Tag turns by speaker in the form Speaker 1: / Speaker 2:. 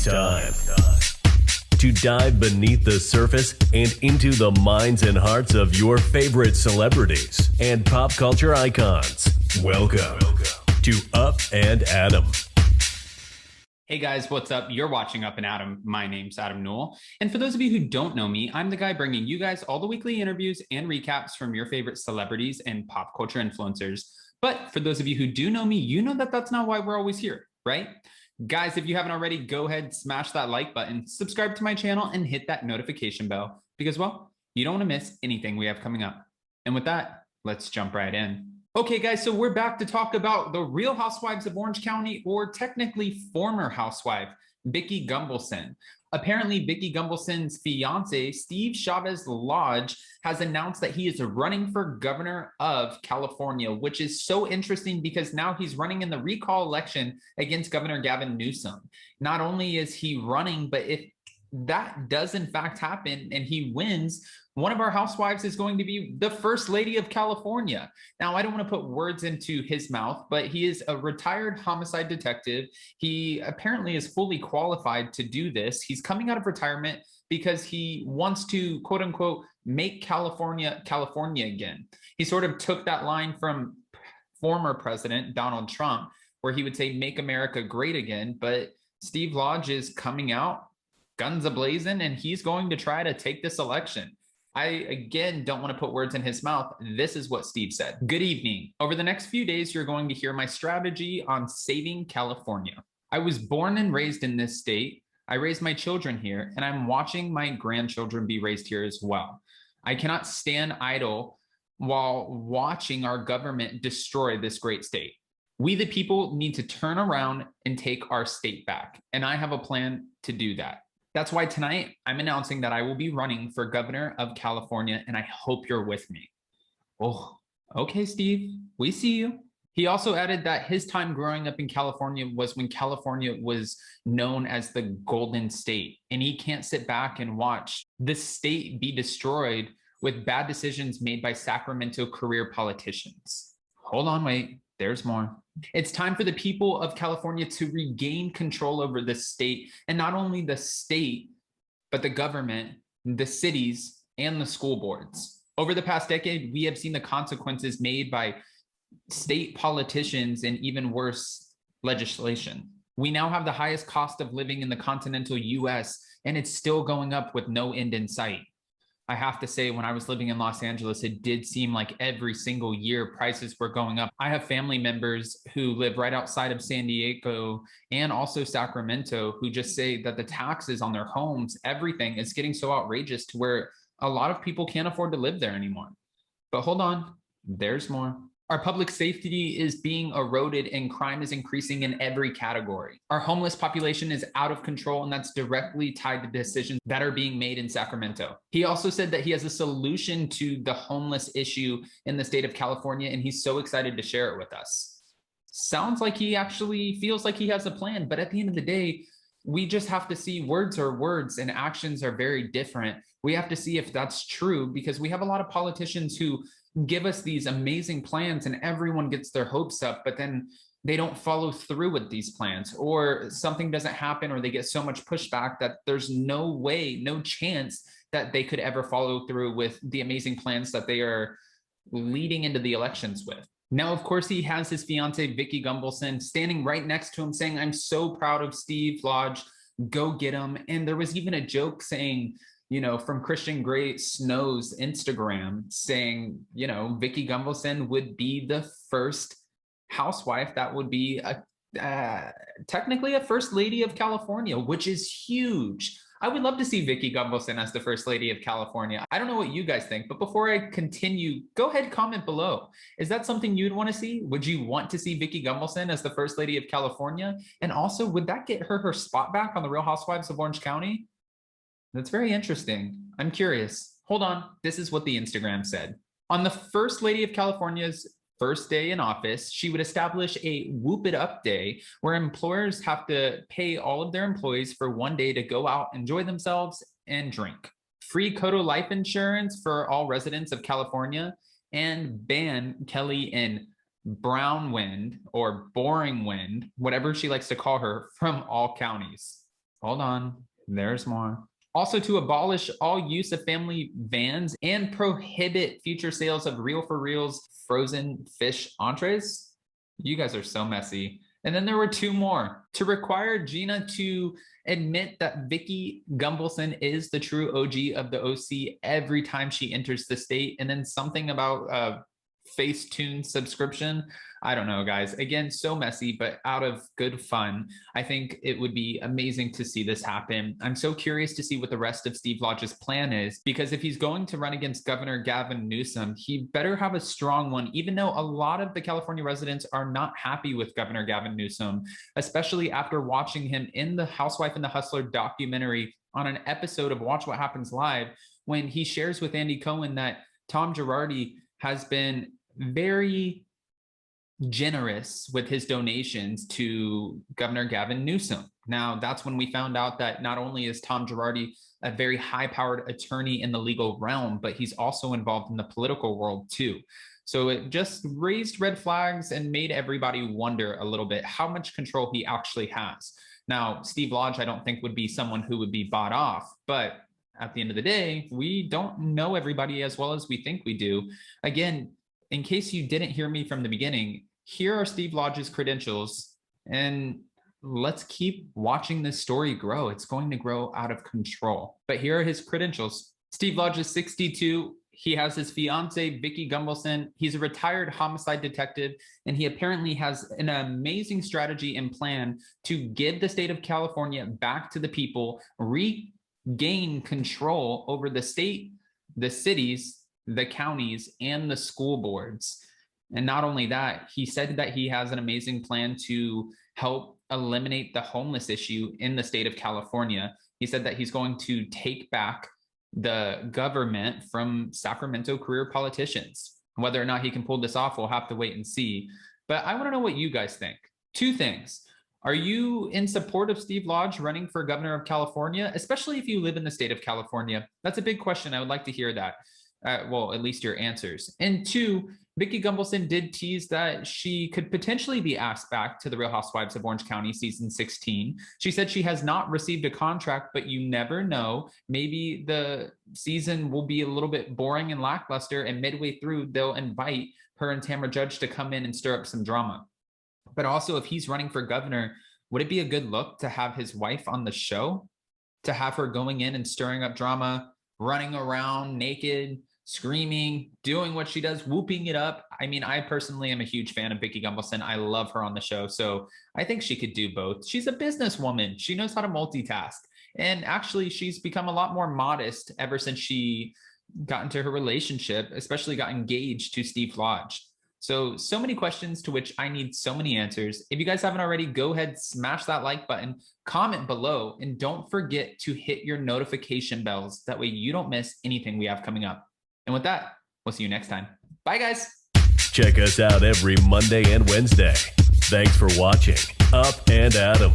Speaker 1: It's time to dive beneath the surface and into the minds and hearts of your favorite celebrities and pop culture icons. Welcome to Up and Adam.
Speaker 2: Hey guys, what's up? You're watching Up and Adam. My name's Adam Newell. And for those of you who don't know me, I'm the guy bringing you guys all the weekly interviews and recaps from your favorite celebrities and pop culture influencers. But for those of you who do know me, you know that that's not why we're always here, right? Guys, if you haven't already, go ahead, smash that like button, subscribe to my channel, and hit that notification bell because, well, you don't want to miss anything we have coming up. And with that, let's jump right in. Okay, guys, so we're back to talk about the Real Housewives of Orange County, or technically former housewife, Vicki Gunvalson. Apparently, Vicki Gunvalson's fiance, Steve Chavez Lodge, has announced that he is running for governor of California, which is so interesting because now he's running in the recall election against Governor Gavin Newsom. Not only is he running, but if that does in fact happen and he wins, one of our housewives is going to be the First Lady of California. Now, I don't want to put words into his mouth, but he is a retired homicide detective. He apparently is fully qualified to do this. He's coming out of retirement because he wants to, quote unquote, make California California again. He sort of took that line from former President Donald Trump, where he would say, make America great again. But Steve Lodge is coming out guns a-blazing, and he's going to try to take this election. I, again, don't want to put words in his mouth. This is what Steve said. Good evening. Over the next few days, you're going to hear my strategy on saving California. I was born and raised in this state. I raised my children here, and I'm watching my grandchildren be raised here as well. I cannot stand idle while watching our government destroy this great state. We, the people, need to turn around and take our state back, and I have a plan to do that. That's why tonight I'm announcing that I will be running for governor of California, and I hope you're with me. Oh, okay, Steve, we see you. He also added that his time growing up in California was when California was known as the Golden State, and he can't sit back and watch the state be destroyed with bad decisions made by Sacramento career politicians. Hold on, wait, there's more. It's time for the people of California to regain control over the state, and not only the state, but the government, the cities, and the school boards. Over the past decade, we have seen the consequences made by state politicians and even worse, legislation. We now have the highest cost of living in the continental US, and it's still going up with no end in sight. I have to say, when I was living in Los Angeles, it did seem like every single year prices were going up. I have family members who live right outside of San Diego and also Sacramento who just say that the taxes on their homes, everything is getting so outrageous to where a lot of people can't afford to live there anymore. But hold on, there's more. Our public safety is being eroded and crime is increasing in every category. Our homeless population is out of control, and that's directly tied to decisions that are being made in Sacramento. He also said that he has a solution to the homeless issue in the state of California, and he's so excited to share it with us. Sounds like he actually feels like he has a plan, but at the end of the day, we just have to see words are words and actions are very different. We have to see if that's true, because we have a lot of politicians who give us these amazing plans and everyone gets their hopes up, but then they don't follow through with these plans, or something doesn't happen, or they get so much pushback that there's no way, no chance that they could ever follow through with the amazing plans that they are leading into the elections with. Now, of course, he has his fiance, Vicki Gunvalson, standing right next to him saying, I'm so proud of Steve Lodge, go get him. And there was even a joke saying, you know, from Christian Grey Snow's Instagram saying, you know, Vicki Gunvalson would be the first housewife that would be technically a First Lady of California, which is huge. I would love to see Vicki Gunvalson as the First Lady of California. I don't know what you guys think, but before I continue, go ahead, comment below. Is that something you'd want to see? Would you want to see Vicki Gunvalson as the First Lady of California? And also, would that get her spot back on the Real Housewives of Orange County? That's very interesting. I'm curious. Hold on. This is what the Instagram said. On the First Lady of California's first day in office, she would establish a Whoop It Up Day where employers have to pay all of their employees for one day to go out, enjoy themselves, and drink. Free Kodo life insurance for all residents of California, and ban Kelly and BRAUNWYN, or Boring Wind, whatever she likes to call her, from all counties. Hold on, there's more. Also, to abolish all use of family vans and prohibit future sales of Real for Reals frozen fish entrees. You guys are so messy. And then there were two more. To require Gina to admit that Vicki Gumbelson is the true OG of the OC every time she enters the state. And then something about Facetune subscription. I don't know, guys. Again, so messy, but out of good fun. I think it would be amazing to see this happen. I'm so curious to see what the rest of Steve Lodge's plan is, because if he's going to run against Governor Gavin Newsom, he better have a strong one, even though a lot of the California residents are not happy with Governor Gavin Newsom, especially after watching him in the Housewife and the Hustler documentary on an episode of Watch What Happens Live, when he shares with Andy Cohen that Tom Girardi has been very generous with his donations to Governor Gavin Newsom. Now, that's when we found out that not only is Tom Girardi a very high-powered attorney in the legal realm, but he's also involved in the political world too. So it just raised red flags and made everybody wonder a little bit how much control he actually has. Now, Steve Lodge, I don't think would be someone who would be bought off, but at the end of the day, we don't know everybody as well as we think we do. Again, in case you didn't hear me from the beginning, here are Steve Lodge's credentials, and let's keep watching this story grow. It's going to grow out of control. But here are his credentials. Steve Lodge is 62. He has his fiance, Vicki Gumbelson. He's a retired homicide detective, and he apparently has an amazing strategy and plan to give the state of California back to the people, regain control over the state, the cities, the counties, and the school boards. And not only that, he said that he has an amazing plan to help eliminate the homeless issue in the state of California. He said that he's going to take back the government from Sacramento career politicians. Whether or not he can pull this off, we'll have to wait and see. But I want to know what you guys think. Two things. Are you in support of Steve Lodge running for governor of California, especially if you live in the state of California? That's a big question. I would like to hear that. Well, at least your answers. And two, Vicki Gumbelson did tease that she could potentially be asked back to the Real Housewives of Orange County season 16. She said she has not received a contract, but you never know. Maybe the season will be a little bit boring and lackluster, and midway through, they'll invite her and Tamra Judge to come in and stir up some drama. But also, if he's running for governor, would it be a good look to have his wife on the show? To have her going in and stirring up drama, running around naked, screaming, doing what she does, whooping it up. I mean, I personally am a huge fan of Vicki Gumbelson. I love her on the show. So I think she could do both. She's a businesswoman. She knows how to multitask. And actually, she's become a lot more modest ever since she got into her relationship, especially got engaged to Steve Lodge. So many questions to which I need so many answers. If you guys haven't already, go ahead, smash that like button, comment below, and don't forget to hit your notification bells. That way you don't miss anything we have coming up. And with that, we'll see you next time. Bye, guys.
Speaker 1: Check us out every Monday and Wednesday. Thanks for watching Up and Atom.